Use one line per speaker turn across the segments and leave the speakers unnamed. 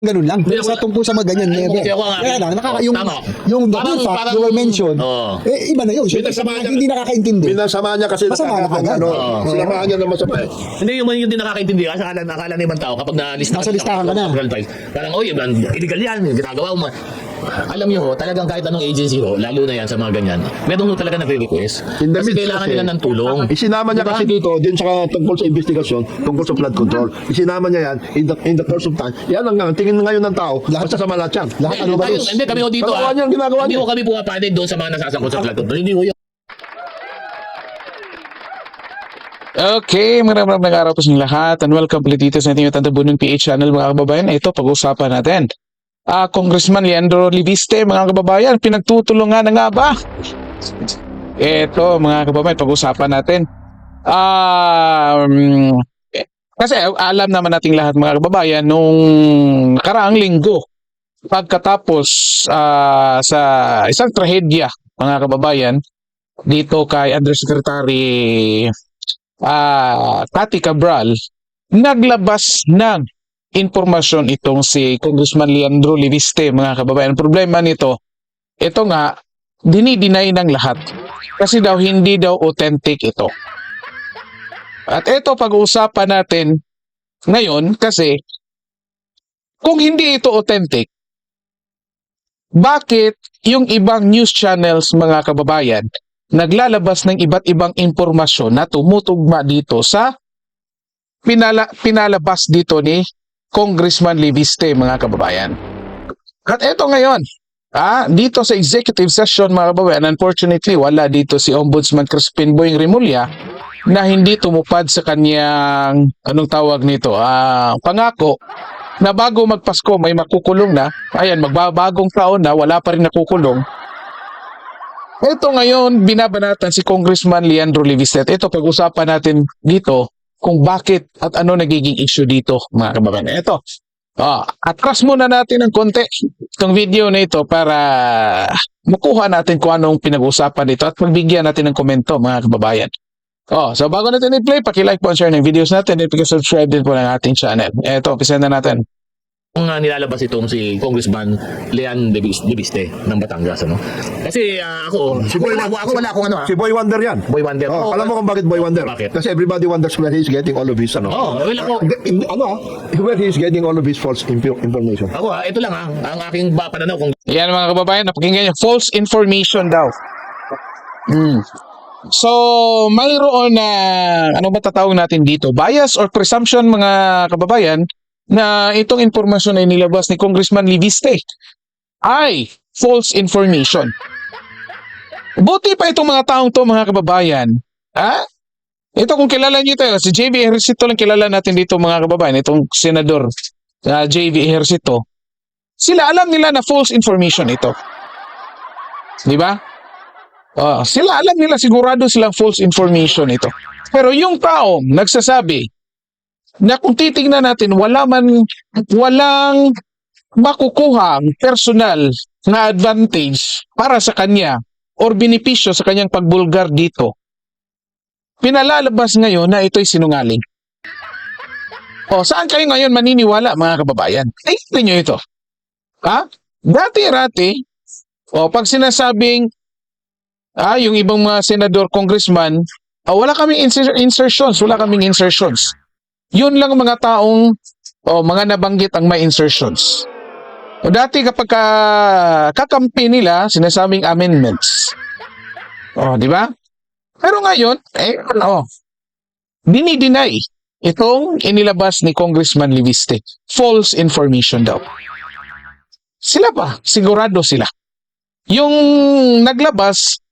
Ganun lang.
Hindi,
Sa tungkol sa mga ganyan, never.
kasi ako
Kaya lang,
tama.
yung
Parang-
fact
parang-
you were mentioned,
Oo.
iba na yun. Siyempre,
Pinasama niya.
hindi nakakaintindi.
Pinasama niya kasi
Masama na agad.
Sinamahan niya na masama eh.
Hindi yung hindi nakakaintindi kasi akala ng ibang tao kapag nalista
Nasa listahan ka na.
Parang oy, illegal yan, ginagawa mo. Alam niyo ho, talagang kahit anong agency ho, lalo na yan sa mga ganyan, meron ho talaga nagre-request.
In the
Kasi
midst
kailangan
kasi,
nila ng tulong.
Isinama niya
Diba?
kasi dito, din sa tungkol sa investigasyon, tungkol sa flood control. Isinama niya yan in the course of time. Yan ang tingin ngayon ng tao, masasama lahat yan.
Lahat
Hindi,
ano ba
tayo- hindi kami ho dito.
Ginagawa niya, ginagawa
Hindi
niya.
ho kami pumapatid doon sa mga nasasangkot sa flood control. Hindi ho yun.
Okay, maraming araw po sa inyong lahat and welcome ulit dito sa ating Tandabunong PH channel mga kababayan. Ito, pag-usapan natin. Congressman Leandro Libiste, mga kababayan, pinagtutulungan na nga ba? Ito, mga kababayan, pag-usapan natin. Kasi alam naman nating lahat mga kababayan, nung nakaraang linggo, pagkatapos sa isang trahedya, mga kababayan, dito kay Undersecretary Tati Cabral, naglabas ng impormasyon itong si Congressman Leandro Libiste, mga kababayan. Ang problema nito, ito nga, dinideny ng lahat. Kasi daw, hindi daw authentic ito. At ito, pag-uusapan natin ngayon kasi, kung hindi ito authentic, bakit yung ibang news channels, mga kababayan, naglalabas ng iba't ibang impormasyon na tumutugma dito sa pinalabas dito ni Congressman Libiste, mga kababayan. At eto ngayon, dito sa executive session, mga kababayan, unfortunately, wala dito si Ombudsman Crispin Boying Remulla na hindi tumupad sa kanyang, anong tawag nito, pangako na bago magpasko may makukulong na. Ayan, magbabagong taon na, wala pa rin nakukulong. Ito ngayon, binabanatan si Congressman Leandro Libiste. Ito, pag-usapan natin dito kung bakit at ano nagiging issue dito, mga kababayan. Ito, atras muna natin ng konti itong video na ito para makuha natin kung anong pinag-usapan dito at magbigyan natin ng komento, mga kababayan. So bago natin i-play, paki-like po and share ng videos natin at paki-subscribe din po ng ating channel. Ito, umpisa na natin.
Kung nilalabas itong si Congressman Lean Libiste ng Batangas, ano? Kasi ako, ako wala akong ano
Si Boy Wonder yan.
Boy Wonder.
Alam mo kung bakit Boy Wonder?
Bakit?
Kasi everybody wonders where he's getting all of his,
wala ko.
Where he's getting all of his false information.
Ako ito lang ang aking pananaw kung
Yan mga kababayan, napakinggan nyo. False information daw. So, mayroon na, ano ba tatawag natin dito? Bias or presumption, mga kababayan, na itong informasyon ay nilabas ni Congressman Libiste ay false information. Buti pa itong mga taong to, mga kababayan. Ito kung kilala niyo ito, si JV Ejercito lang kilala natin dito, mga kababayan. Itong senador JV Ejercito. Sila alam nila na false information ito. Di ba? Sila alam nila, sigurado silang false information ito. Pero yung taong nagsasabi na kung titingnan natin, walang makukuhang personal na advantage para sa kanya or benepisyo sa kanyang pagbulgar dito, pinalalabas ngayon na ito'y sinungaling. Saan kayo ngayon maniniwala, mga kababayan? Tingnan nyo ito. Dati-rati, pag sinasabing yung ibang mga senador, congressman, wala kaming insertions. Yun lang mga taong mga nabanggit ang may insertions. Dati kapag kakampi nila, sinasabing amendments. Di ba? Pero ngayon, dinideny itong inilabas ni Congressman Libiste. False information daw. Sila pa, sigurado sila. Yung naglabas,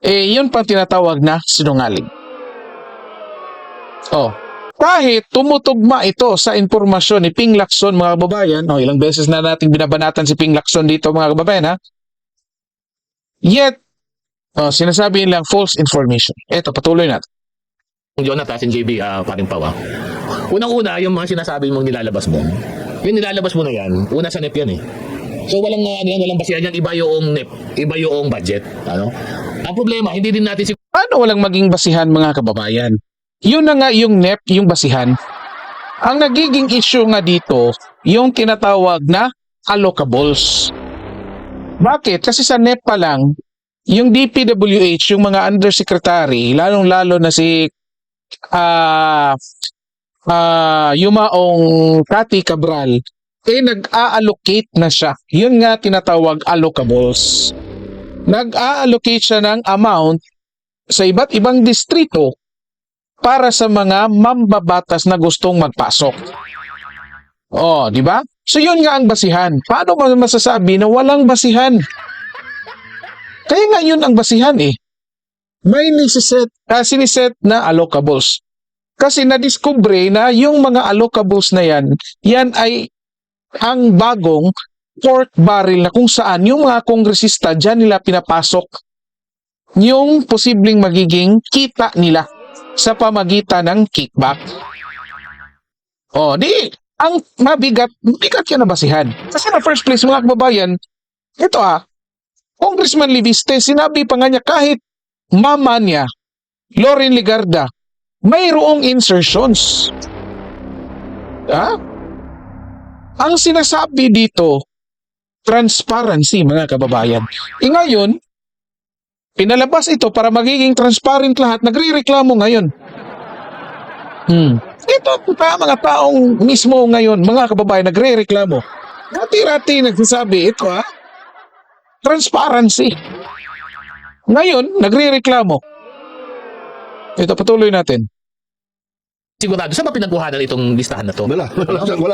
yun pa tinatawag na sinungaling. Kahit tumutugma ito sa impormasyon ni Ping Lacson, mga kababayan, ilang beses na nating binabanatan si Ping Lacson dito, mga kababayan, yet, sinasabi nilang false information. Ito, patuloy natin.
Jonathan, JB, paring Pau. Unang-una, yung mga sinasabi mong nilalabas mo, yung nilalabas mo na yan, una sa NEP yan So walang basihan yan, iba yung NEP, iba yung budget. Ang problema, hindi din natin
Paano walang maging basihan, mga kababayan? Yun na nga yung NEP, yung basihan. Ang nagiging issue nga dito, yung tinatawag na allocables. Bakit? Kasi sa NEP pa lang, yung DPWH, yung mga undersecretary, lalong-lalo na si Yumaong Cathy Cabral, nag-a-allocate na siya. Yun nga tinatawag allocables. Nag-a-allocate siya ng amount sa iba't ibang distrito para sa mga mambabatas na gustong magpasok. Oh, di ba? So yun nga ang basihan. Paano ba masasabi na walang basihan? Kaya nga yun ang basihan eh. May siniset na allocables. Kasi na-discover na yung mga allocables na yan ay ang bagong pork barrel na kung saan yung mga kongresista dyan nila pinapasok yung posibleng magiging kita nila sa pamagitan ng kickback. O, ang mabigat yan na basihan. Kasi na first place, mga kababayan, ito Congressman Leviste, sinabi pa nga niya kahit mama niya, Loren Legarda, mayroong insertions. Ang sinasabi dito, transparency, mga kababayan. Ngayon, pinalabas ito para magiging transparent lahat, nagre-reklamo ngayon. Ito pa mga taong mismo ngayon, mga kababayan, nagre-reklamo. Rati-rati nagsasabi, ito transparency. Ngayon, nagre-reklamo. Ito, patuloy natin.
Sigurado, saan ba pinagkuhanan itong listahan na to?
Wala.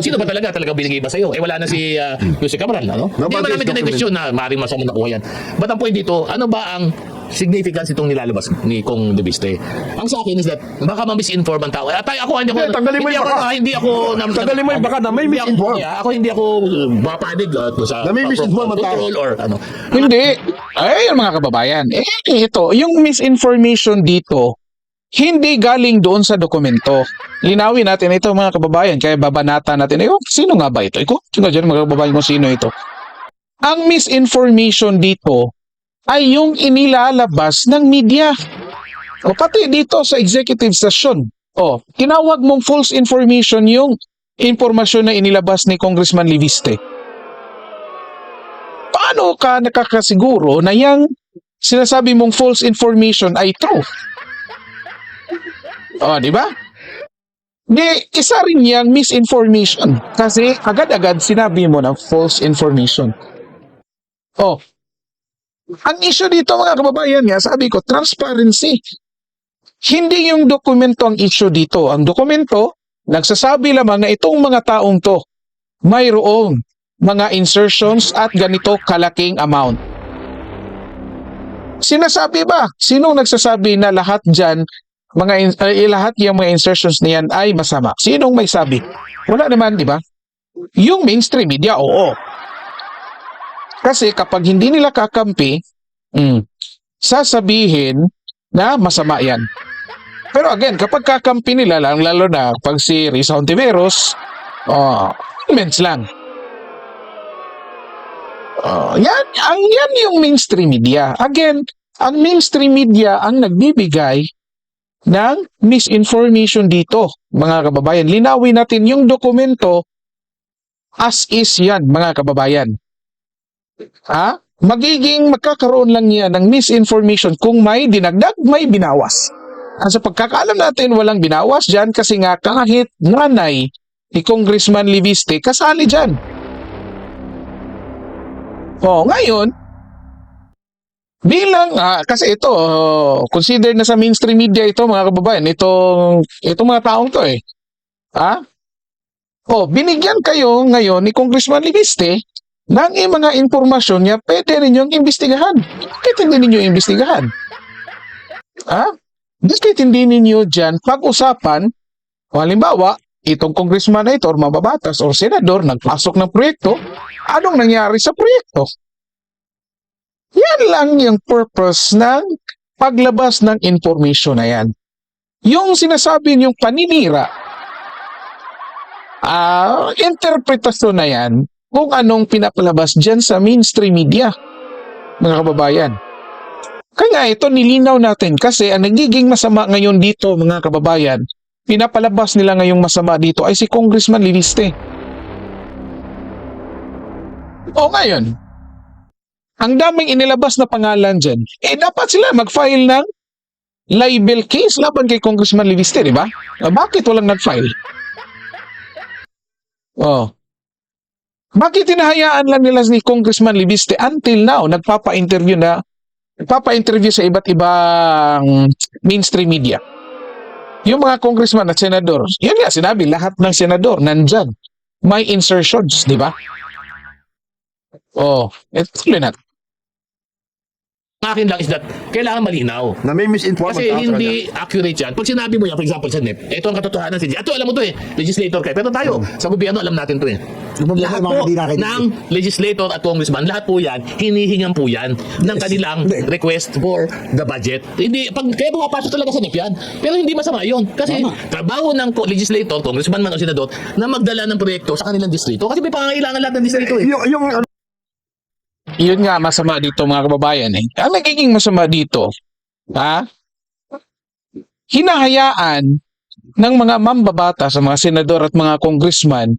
Sino ba talaga binigay ba sa'yo? Wala na si Jose Cabral, ano? Hindi ba namin kinag-question na maaaring masama nakuha yan? But ang point dito, ano ba ang significance itong nilalabas ni Kong Leviste? Ang sa akin is that baka ma-misinform ang tao.
Tanggalin mo yung baka. Tanggalin mo yung baka na may misinform.
Hindi ako mapanig sa
Na may misinform ang tao.
or ano.
Hindi. Ay, mga kababayan. Ito, yung misinformation dito, hindi galing doon sa dokumento. Linawin natin ito, mga kababayan. Kaya babanata natin, sino nga ba ito? Sino dyan, mga kababayan, kung sino ito? Ang misinformation dito ay yung inilalabas ng media. O pati dito sa executive session. O, tinawag mong false information yung impormasyon na inilabas ni Congressman Leviste. Paano ka nakakasiguro na yung sinasabi mong false information ay true? O, di ba? Isa rin yung misinformation. Kasi agad-agad sinabi mo ng false information. O, ang issue dito, mga kababayan, sabi ko, transparency. Hindi yung dokumento ang issue dito. Ang dokumento, nagsasabi lamang na itong mga taong to, mayroong mga insertions at ganito kalaking amount. Sinasabi ba? Sinong nagsasabi na lahat dyan, lahat yung mga insertions niyan ay masama? Sinong may sabi? Wala naman, di ba? Yung mainstream media, oo. Kasi kapag hindi nila kakampi, sasabihin na masama yan. Pero again, kapag kakampi nila, lalo na pag si Risa Hontiveros, comments lang. Yan yung mainstream media. Again, ang mainstream media ang nagbibigay ng misinformation dito, mga kababayan. Linawin natin yung dokumento as is yan, mga kababayan. Magkakaroon lang yan ng misinformation kung may dinagdag, may binawas. Sa pagkakaalam natin, walang binawas dyan kasi nga kahit nanay ni Congressman Leviste kasali dyan. Ngayon, bilang, kasi ito, consider na sa mainstream media ito, mga kababayan, itong mga taong to binigyan kayo ngayon ni Congressman Leviste ng mga impormasyon niya, pwede ninyong imbestigahan. Bakit hindi ninyo imbestigahan? Bakit hindi ninyo dyan pag-usapan, halimbawa, itong congressman na ito, or mababatas, o senador, nagpasok ng proyekto, anong nangyari sa proyekto? Yan lang yung purpose ng paglabas ng information na yan. Yung sinasabi niyong paninira, interpretasyon na yan kung anong pinapalabas dyan sa mainstream media, mga kababayan. Kaya ito nilinaw natin kasi ang nagiging masama ngayon dito, mga kababayan, pinapalabas nila ngayong masama dito ay si Congressman Leviste. O ngayon, ang daming inilabas na pangalan dyan, dapat sila mag-file ng libel case laban kay Congressman Leviste, di ba? Bakit walang nag-file? Oh. Bakit hinahayaan lang nila ni Congressman Leviste until now, nagpapa-interview sa iba't ibang mainstream media? Yung mga congressman at senador, yun nga sinabi, lahat ng senador nandyan. May insertions, di ba? Oh, tuloy natin.
Ang akin lang is that kailangan malinaw.
Na may misinform
Kasi
ang tao sa
hindi accurate yan. Pag sinabi mo yan, for example, sa NEP, ito ang katotohanan si Ito, alam mo to legislator kayo. Pero tayo, sa gobyerno, alam natin to Lahat po ng legislator at congressman, lahat po yan, hinihingan po yan ng kanilang request for the budget. Hindi, kaya pumapasok talaga sa NEP yan. Pero hindi masama yun. Kasi trabaho ng legislator, congressman man o senador, na magdala ng proyekto sa kanilang distrito. Kasi may pangangailangan lahat ng distrito
Yun nga masama dito mga kababayan. Ang nagiging masama dito, hinahayaan ng mga mambabata sa mga senador at mga congressman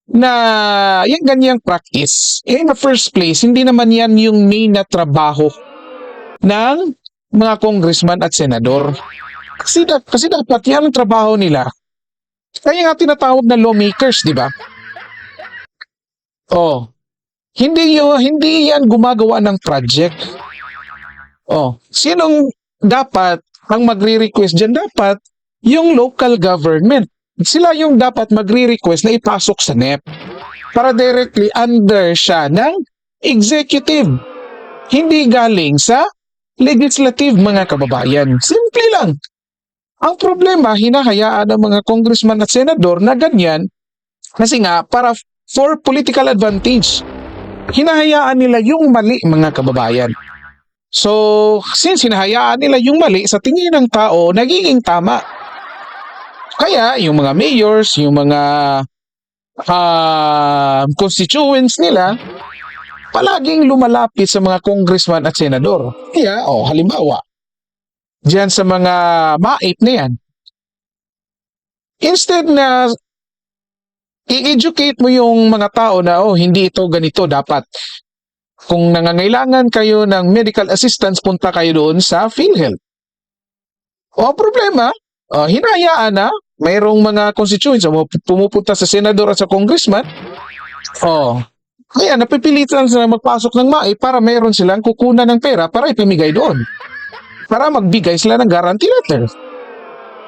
na yung ganyang practice. In the first place, hindi naman yan yung main na trabaho ng mga congressman at senador. Kasi dapat yan ang trabaho nila. Kaya nga tinatawag na lawmakers, di ba? Oh. Hindi yan gumagawa ng project. Oh, sinong dapat ang magre-request diyan? Dapat yung local government. Sila yung dapat magre-request na ipasok sa NEP para directly under siya ng executive. Hindi galing sa legislative, mga kababayan. Simple lang. Ang problema, hinahayaan ng mga congressman at senador na ganyan kasi nga para for political advantage. Hinahayaan nila yung mali, mga kababayan. So, since hinahayaan nila yung mali, sa tingin ng tao, nagiging tama. Kaya, yung mga mayors, yung mga constituents nila, palaging lumalapit sa mga congressman at senador. Kaya, halimbawa, diyan sa mga MAIP na yan, instead na i-educate mo yung mga tao na hindi ito ganito dapat. Kung nangangailangan kayo ng medical assistance, punta kayo doon sa PhilHealth. Problema, hinayaan na mayroong mga constituents pumupunta sa senador at sa congressman. Kaya napipilitan sila magpasok ng MAI para mayroon silang kukunan ng pera para ipamigay doon. Para magbigay sila ng guarantee letter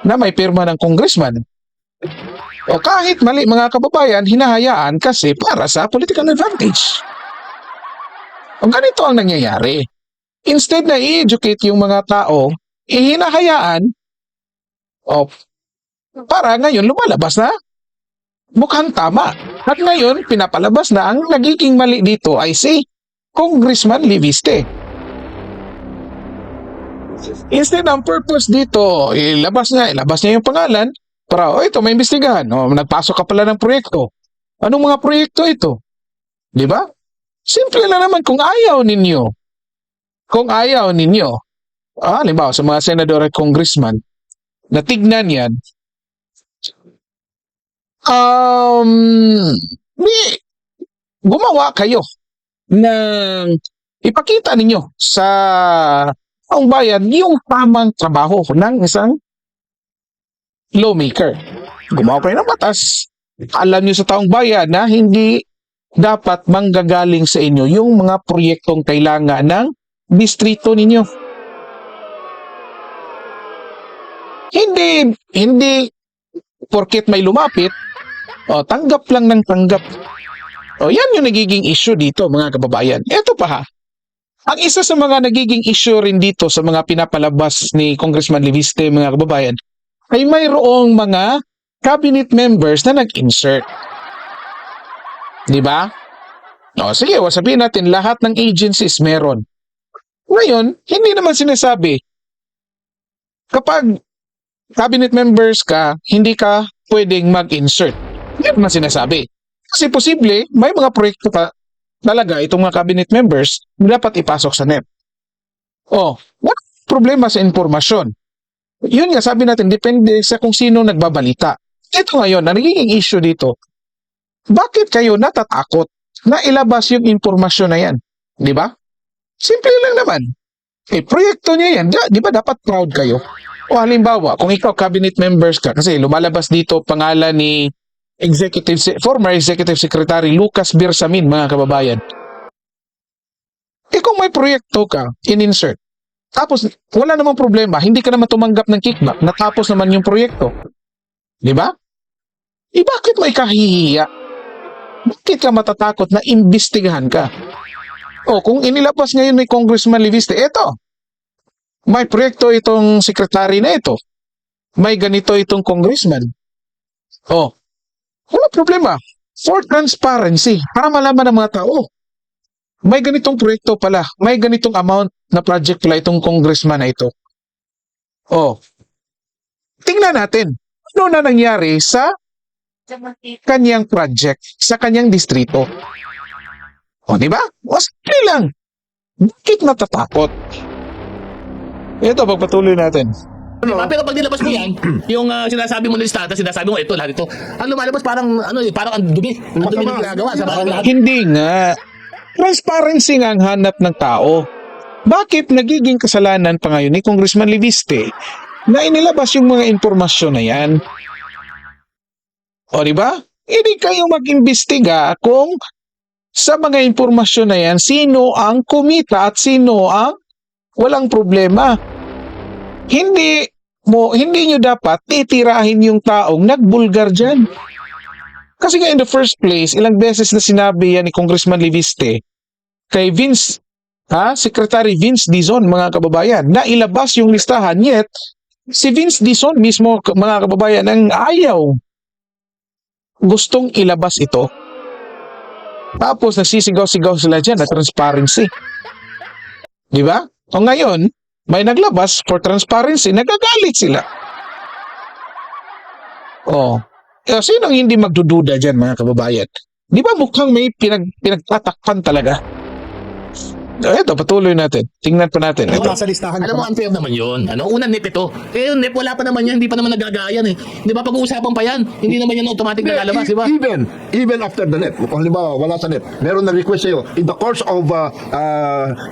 na may pirma ng congressman. Kahit mali, mga kababayan, hinahayaan kasi para sa political advantage. Ganito ang nangyayari. Instead na i-educate yung mga tao, hinahayaan para ngayon lumalabas na mukhang tama. At ngayon, pinapalabas na ang nagiging mali dito ay si Congressman Leviste. Instead, ang purpose dito, ilabas niya yung pangalan, para, ito, may imbestigahan. Nagpasok ka pala ng proyekto. Anong mga proyekto ito? Di ba? Simple lang naman kung ayaw ninyo. Halimbawa, sa mga senador at congressman, na tignan yan, gumawa kayo ng ipakita ninyo sa taong bayan yung tamang trabaho ng isang lawmaker. Gumawa kayo ng batas. Alam nyo sa taong bayan na hindi dapat manggagaling sa inyo yung mga proyektong kailangan ng distrito ninyo. Hindi porket may lumapit, tanggap lang ng tanggap. Yan yung nagiging issue dito, mga kababayan. Ito pa ha. Ang isa sa mga nagiging issue rin dito sa mga pinapalabas ni Congressman Leviste, mga kababayan, ay mayroong mga cabinet members na nag-insert. Di ba? Sige, sabihin natin lahat ng agencies meron. Ngayon, hindi naman sinasabi kapag cabinet members ka, hindi ka pwedeng mag-insert. Hindi naman sinasabi. Kasi posible, may mga proyekto pa talaga itong mga cabinet members na dapat ipasok sa NEP. What problema sa impormasyon? Yun nga, sabi natin, depende sa kung sino nagbabalita. Ito ngayon, na nagiging issue dito, bakit kayo natatakot na ilabas yung impormasyon na yan. Di ba? Simple lang naman. Proyekto niya yan. Di ba dapat proud kayo? O halimbawa, kung ikaw cabinet members ka, kasi lumalabas dito pangalan ni former Executive Secretary Lucas Birsamin, mga kababayan. Kung may proyekto ka, in-insert, tapos wala namang problema, hindi ka naman tumanggap ng kickback, natapos naman yung proyekto. Di ba? Bakit mo ikahihiya? Bakit ka matatakot na imbestigahan ka? Kung inilabas ngayon ni Congressman Leviste, eto, may proyekto itong sekretary na ito. May ganito itong congressman. Wala problema. For transparency, para malaman ng mga tao. May ganitong proyekto pala. May ganitong amount na project pala itong congressman na ito. Tingnan natin. Ano na nangyari sa kanyang project, sa kanyang distrito. Di ba? Sige lang. Bakit natatakot? Ito, pagpatuloy natin.
Diba? Pero pag nilabas mo yan, yung sinasabi mo ng lista, sinasabi mo, ito, lahat ito, ang lumalabas parang ang dumi. Ang dumi ng ginagawa sa parang lahat.
Hindi nga. Transparency nga ang hanap ng tao. Bakit nagiging kasalanan pa ngayon ni Congressman Leviste na inilabas yung mga impormasyon na yan? Di ba? Hindi kayo mag-imbestiga kung sa mga impormasyon na yan, sino ang kumita at sino ang walang problema. Hindi nyo dapat titirahin yung taong nagbulgar dyan. Kasi nga in the first place, ilang beses na sinabi yan ni Congressman Leviste kay Secretary Vince Dizon, mga kababayan, na ilabas yung listahan, yet si Vince Dizon mismo, mga kababayan, ang ayaw gustong ilabas ito. Tapos nasisigaw-sigaw sila dyan na transparency. Di ba? O ngayon, may naglabas for transparency, nagagalit sila. Sinong hindi magdududa dyan, mga kababayan? Di ba mukhang may pinagtatakpan talaga? Ito, patuloy natin. Tingnan pa natin. Ito.
Sa listahan.
Alam mo, unfair naman yun. Unang NEP ito. Yung NEP, wala pa naman yan. Hindi pa naman nagagayan eh. Di ba, pag-uusapan pa yan. Hindi naman yan automatic na lalabas, di ba?
Even after the NEP, kung halimbawa wala sa NEP, meron na request sa'yo, in the course of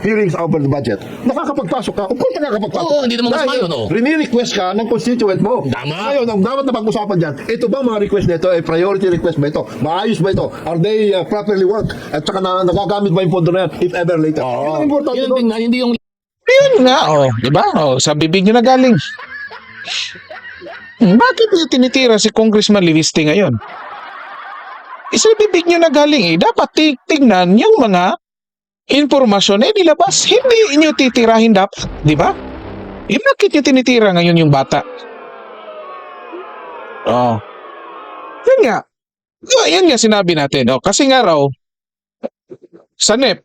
hearings over the budget, nakakapagpasok ka. Of course, nakakapagpasok.
Oo, hindi naman masama yun.
Rini-request ka ng constituent mo.
Tama.
Ngayon, ang dapat na pag-usapan dyan, ito ba mga request nito? Priority request ba ito? Maayos ba ito? Are they properly work? At saka nagagamit ba yung pondo na yan, if ever later? Yun ang importante
Yun
doon.
din nga, hindi yung
Yun nga, di ba? Sa bibig nyo na galing. Bakit niyo tinitira si Congressman Leviste ngayon? Sa bibig nyo na galing dapat tignan yung mga impormasyon na nilabas. Hindi nyo titirahin dapat, di ba? Bakit nyo tinitira ngayon yung bata? Yun nga. Yun nga sinabi natin. Kasi nga raw, sa NEP,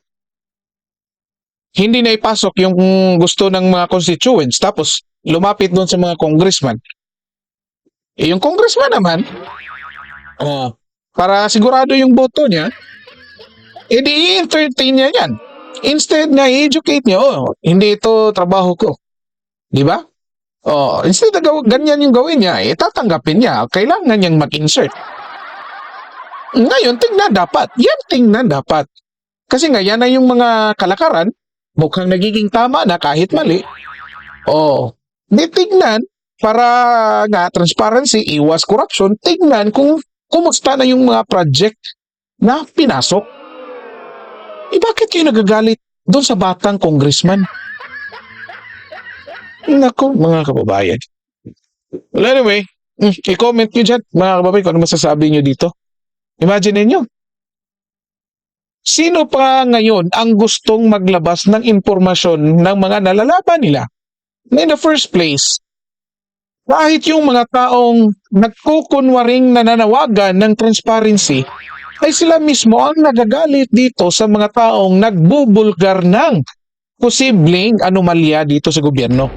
hindi na ipasok yung gusto ng mga constituents, tapos lumapit doon sa mga congressman. Yung congressman naman, para sigurado yung boto niya, i-entertain niya yan. Instead na i-educate niya, hindi ito trabaho ko. Di ba? Instead na ganyan yung gawin niya, tatanggapin niya, kailangan niyang mag-insert. Ngayon, tingnan dapat. Yan tingnan dapat. Kasi nga, yan na yung mga kalakaran, mukhang nagiging tama na kahit mali. Di tignan para nga transparency, iwas corruption, tignan kung kumusta na yung mga project na pinasok. Bakit kayo nagagalit doon sa batang congressman? Nako, mga kababayan. Well, anyway, i-comment nyo dyan, mga kababayan, kung ano masasabi nyo dito. Imagine niyo. Sino pa ngayon ang gustong maglabas ng impormasyon ng mga nalalaban nila? In the first place, kahit yung mga taong nagkukunwaring nananawagan ng transparency, ay sila mismo ang nagagalit dito sa mga taong nagbubulgar ng posibleng anomalya dito sa gobyerno.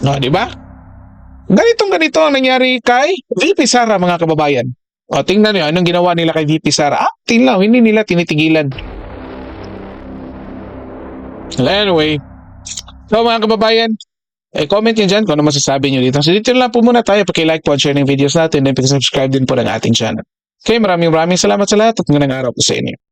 Di ba? Ganito ang nangyari kay VP Sara, mga kababayan. Tingnan nyo, anong ginawa nila kay VP Sara? Tingnan, hindi nila tinitigilan. Anyway, so mga kababayan, comment nyo dyan kung ano masasabi nyo dito. So dito lang po muna tayo, paki-like po at share ng videos natin, then paki-subscribe din po ng ating channel. Okay, maraming salamat sa lahat at magandang araw po sa inyo.